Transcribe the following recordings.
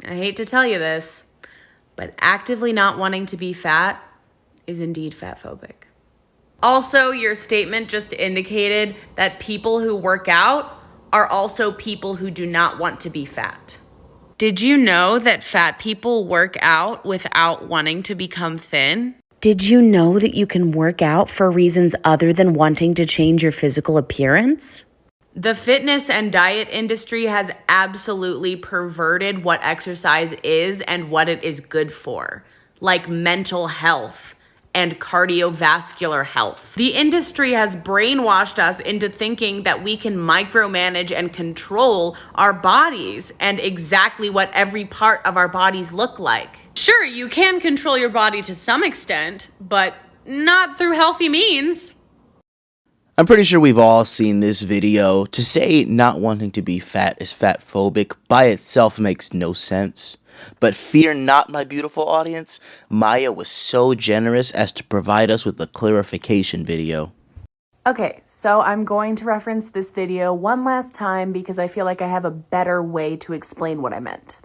I hate to tell you this, but actively not wanting to be fat is indeed fatphobic. Also, your statement just indicated that people who work out are also people who do not want to be fat. Did you know that fat people work out without wanting to become thin? Did you know that you can work out for reasons other than wanting to change your physical appearance? The fitness and diet industry has absolutely perverted what exercise is and what it is good for, like mental health and cardiovascular health. The industry has brainwashed us into thinking that we can micromanage and control our bodies and exactly what every part of our bodies look like. Sure, you can control your body to some extent, but not through healthy means. I'm pretty sure we've all seen this video. To say not wanting to be fat is fatphobic by itself makes no sense. But fear not, my beautiful audience, Maya was so generous as to provide us with a clarification video. Okay, so I'm going to reference this video one last time because I feel like I have a better way to explain what I meant.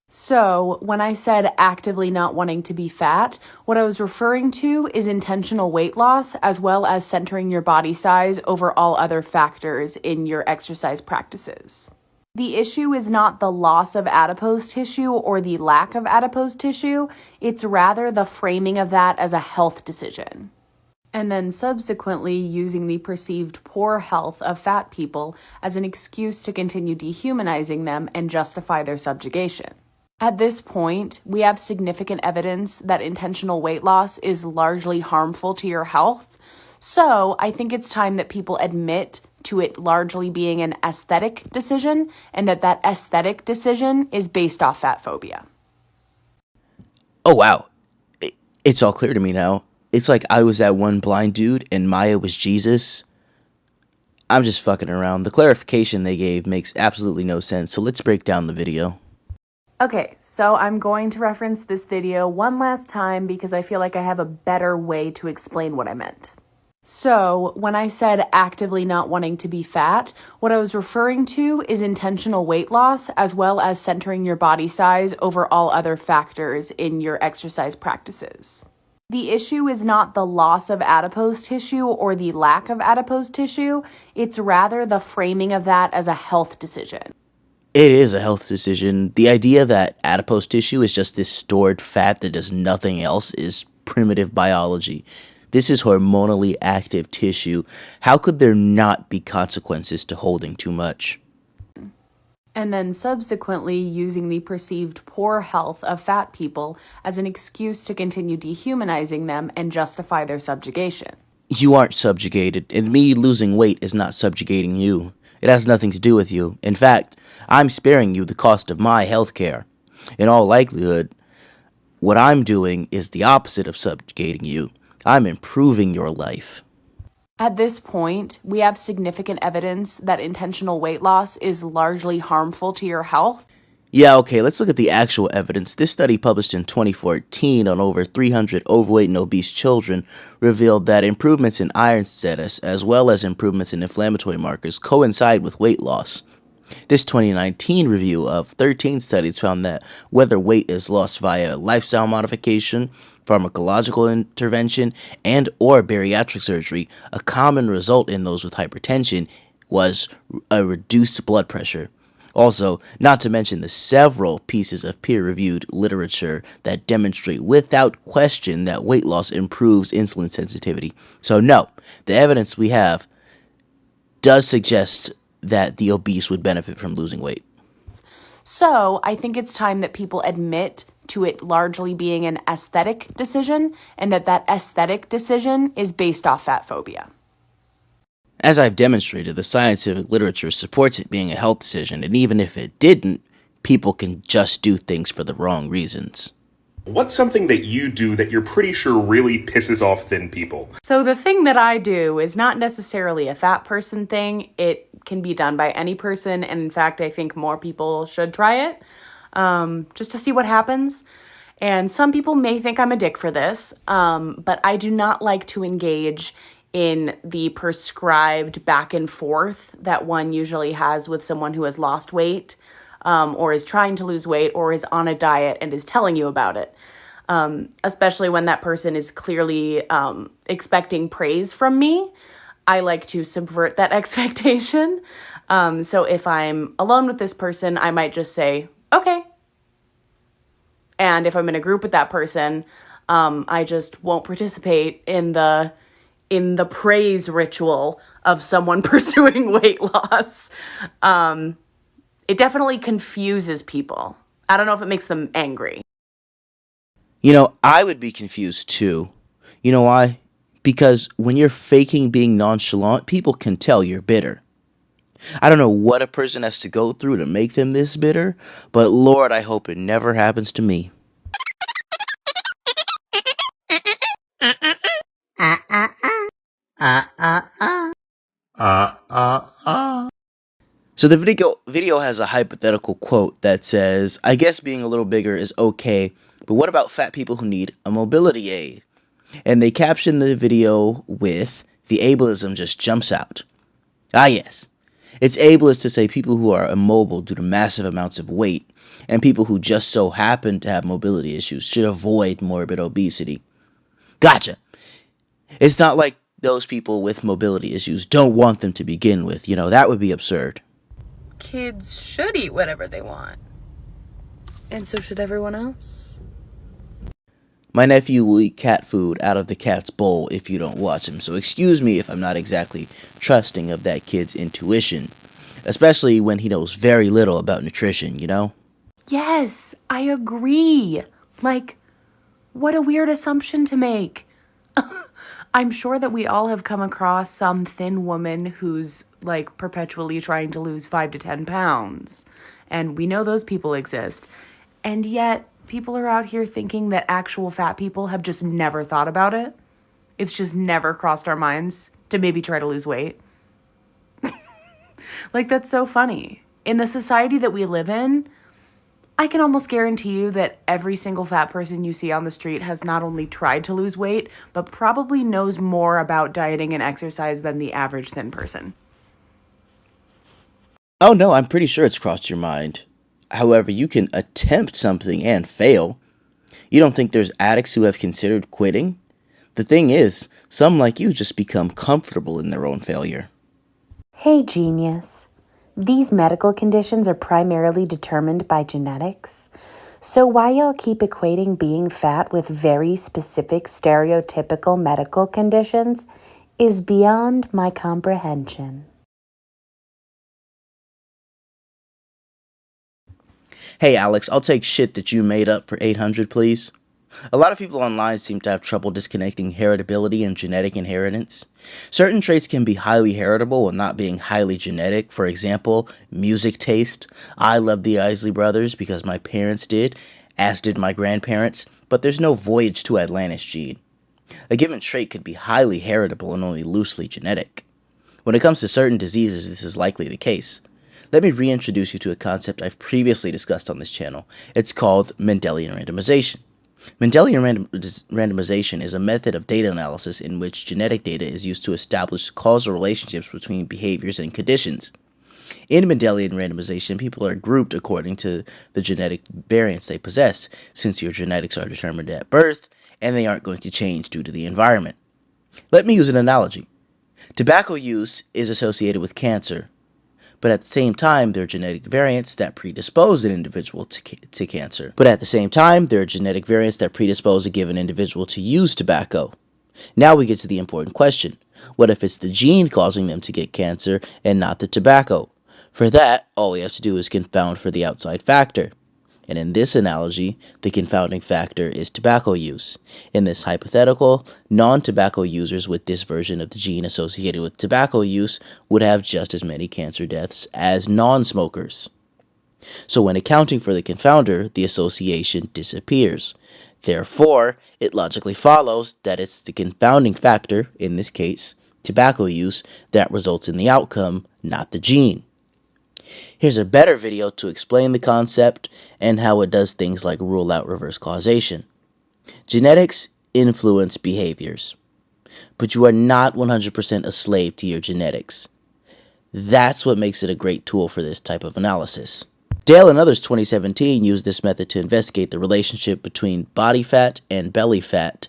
So, when I said actively not wanting to be fat, what I was referring to is intentional weight loss as well as centering your body size over all other factors in your exercise practices. The issue is not the loss of adipose tissue or the lack of adipose tissue, it's rather the framing of that as a health decision. And then subsequently using the perceived poor health of fat people as an excuse to continue dehumanizing them and justify their subjugation. At this point, we have significant evidence that intentional weight loss is largely harmful to your health. So I think it's time that people admit to it largely being an aesthetic decision and that aesthetic decision is based off fat phobia. Oh wow, it's all clear to me now. It's like I was that one blind dude and Maya was Jesus. I'm just fucking around. The clarification they gave makes absolutely no sense, so let's break down the video. Okay, so I'm going to reference this video one last time because I feel like I have a better way to explain what I meant. So, when I said actively not wanting to be fat, what I was referring to is intentional weight loss as well as centering your body size over all other factors in your exercise practices. The issue is not the loss of adipose tissue or the lack of adipose tissue, it's rather the framing of that as a health decision. It is a health decision. The idea that adipose tissue is just this stored fat that does nothing else is primitive biology. This is hormonally active tissue. How could there not be consequences to holding too much? And then subsequently using the perceived poor health of fat people as an excuse to continue dehumanizing them and justify their subjugation. You aren't subjugated, and me losing weight is not subjugating you. It has nothing to do with you. In fact, I'm sparing you the cost of my health care. In all likelihood, what I'm doing is the opposite of subjugating you. I'm improving your life. At this point, we have significant evidence that intentional weight loss is largely harmful to your health. Yeah, okay, let's look at the actual evidence. This study published in 2014 on over 300 overweight and obese children revealed that improvements in iron status as well as improvements in inflammatory markers coincide with weight loss. This 2019 review of 13 studies found that whether weight is lost via lifestyle modification, pharmacological intervention, and or bariatric surgery, a common result in those with hypertension was a reduced blood pressure. Also, not to mention the several pieces of peer-reviewed literature that demonstrate without question that weight loss improves insulin sensitivity. So no, the evidence we have does suggest that the obese would benefit from losing weight. So I think it's time that people admit to it largely being an aesthetic decision and that aesthetic decision is based off fat phobia. As I've demonstrated, the scientific literature supports it being a health decision, and even if it didn't, people can just do things for the wrong reasons. What's something that you do that you're pretty sure really pisses off thin people? So the thing that I do is not necessarily a fat person thing. It can be done by any person, and in fact, I think more people should try it, just to see what happens. And some people may think I'm a dick for this, but I do not like to engage in the prescribed back and forth that one usually has with someone who has lost weight. or is trying to lose weight, or is on a diet and is telling you about it. Especially when that person is clearly expecting praise from me. I like to subvert that expectation. So if I'm alone with this person, I might just say, okay. And if I'm in a group with that person, I just won't participate in the praise ritual of someone pursuing weight loss. It definitely confuses people. I don't know if it makes them angry. You know, I would be confused too. You know why? Because when you're faking being nonchalant, people can tell you're bitter. I don't know what a person has to go through to make them this bitter, but Lord, I hope it never happens to me. So the video has a hypothetical quote that says, "I guess being a little bigger is okay, but what about fat people who need a mobility aid?" And they caption the video with, "The ableism just jumps out." Ah yes, it's ableist to say people who are immobile due to massive amounts of weight and people who just so happen to have mobility issues should avoid morbid obesity. Gotcha. It's not like those people with mobility issues don't want them to begin with. You know, that would be absurd. Kids should eat whatever they want. And so should everyone else. My nephew will eat cat food out of the cat's bowl if you don't watch him, so excuse me if I'm not exactly trusting of that kid's intuition, especially when he knows very little about nutrition, you know? Yes, I agree. Like, what a weird assumption to make. I'm sure that we all have come across some thin woman who's like perpetually trying to lose 5 to 10 pounds. And we know those people exist. And yet, people are out here thinking that actual fat people have just never thought about it. It's just never crossed our minds to maybe try to lose weight. Like, that's so funny. In the society that we live in, I can almost guarantee you that every single fat person you see on the street has not only tried to lose weight, but probably knows more about dieting and exercise than the average thin person. Oh no, I'm pretty sure it's crossed your mind. However, you can attempt something and fail. You don't think there's addicts who have considered quitting? The thing is, some like you just become comfortable in their own failure. Hey, genius. These medical conditions are primarily determined by genetics. So why y'all keep equating being fat with very specific stereotypical medical conditions is beyond my comprehension. Hey Alex, I'll take shit that you made up for 800, please. A lot of people online seem to have trouble disconnecting heritability and genetic inheritance. Certain traits can be highly heritable while not being highly genetic. For example, music taste. I love the Isley Brothers because my parents did, as did my grandparents, but there's no Voyage to Atlantis gene. A given trait could be highly heritable and only loosely genetic. When it comes to certain diseases, this is likely the case. Let me reintroduce you to a concept I've previously discussed on this channel. It's called Mendelian randomization. Mendelian randomization is a method of data analysis in which genetic data is used to establish causal relationships between behaviors and conditions. In Mendelian randomization, people are grouped according to the genetic variants they possess, since your genetics are determined at birth, and they aren't going to change due to the environment. Let me use an analogy. Tobacco use is associated with cancer, but at the same time, there are genetic variants that predispose an individual to cancer. But at the same time, there are genetic variants that predispose a given individual to use tobacco. Now we get to the important question. What if it's the gene causing them to get cancer and not the tobacco? For that, all we have to do is confound for the outside factor. And in this analogy, the confounding factor is tobacco use. In this hypothetical, non-tobacco users with this version of the gene associated with tobacco use would have just as many cancer deaths as non-smokers. So when accounting for the confounder, the association disappears. Therefore, it logically follows that it's the confounding factor, in this case, tobacco use, that results in the outcome, not the gene. Here's a better video to explain the concept and how it does things like rule out reverse causation. Genetics influence behaviors, but you are not 100% a slave to your genetics. That's what makes it a great tool for this type of analysis. Dale and others 2017 used this method to investigate the relationship between body fat and belly fat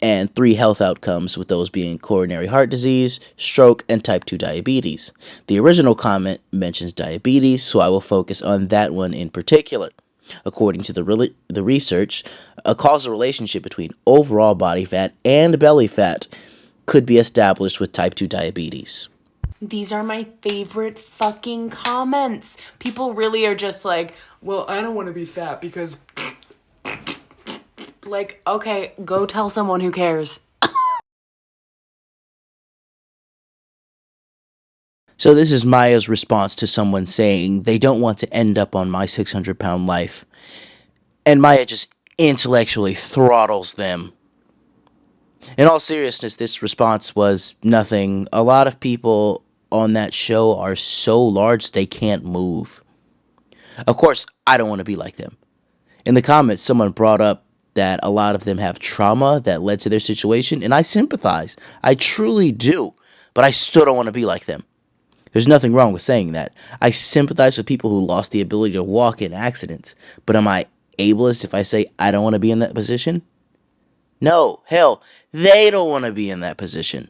and 3 health outcomes, with those being coronary heart disease, stroke, and type 2 diabetes. The original comment mentions diabetes, so I will focus on that one in particular. According to the research, a causal relationship between overall body fat and belly fat could be established with type 2 diabetes. These are my favorite fucking comments. People really are just like, well, I don't want to be fat because... Like, okay, go tell someone who cares. So this is Maya's response to someone saying they don't want to end up on my 600-pound life. And Maya just intellectually throttles them. In all seriousness, this response was nothing. A lot of people on that show are so large they can't move. Of course, I don't want to be like them. In the comments, someone brought up that a lot of them have trauma that led to their situation, and I sympathize. I truly do, but I still don't want to be like them. There's nothing wrong with saying that. I sympathize with people who lost the ability to walk in accidents, but am I ableist if I say I don't want to be in that position? No, hell, they don't want to be in that position.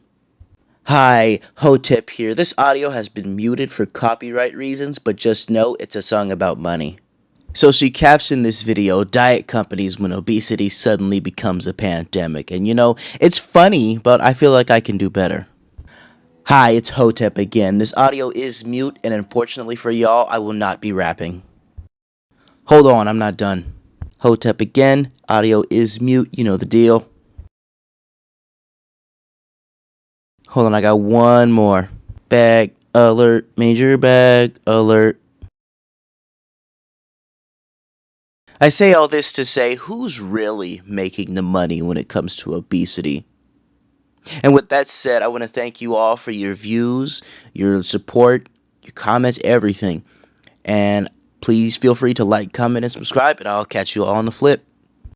Hi, Hotep here. This audio has been muted for copyright reasons, but just know it's a song about money. So she captioned this video, "Diet Companies When Obesity Suddenly Becomes a Pandemic." And you know, it's funny, but I feel like I can do better. Hi, it's Hotep again. This audio is mute, and unfortunately for y'all, I will not be rapping. Hold on, I'm not done. Hotep again, audio is mute, you know the deal. Hold on, I got one more. Bag alert, major bag alert. I say all this to say, who's really making the money when it comes to obesity? And with that said, I want to thank you all for your views, your support, your comments, everything. And please feel free to like, comment, and subscribe, and I'll catch you all on the flip.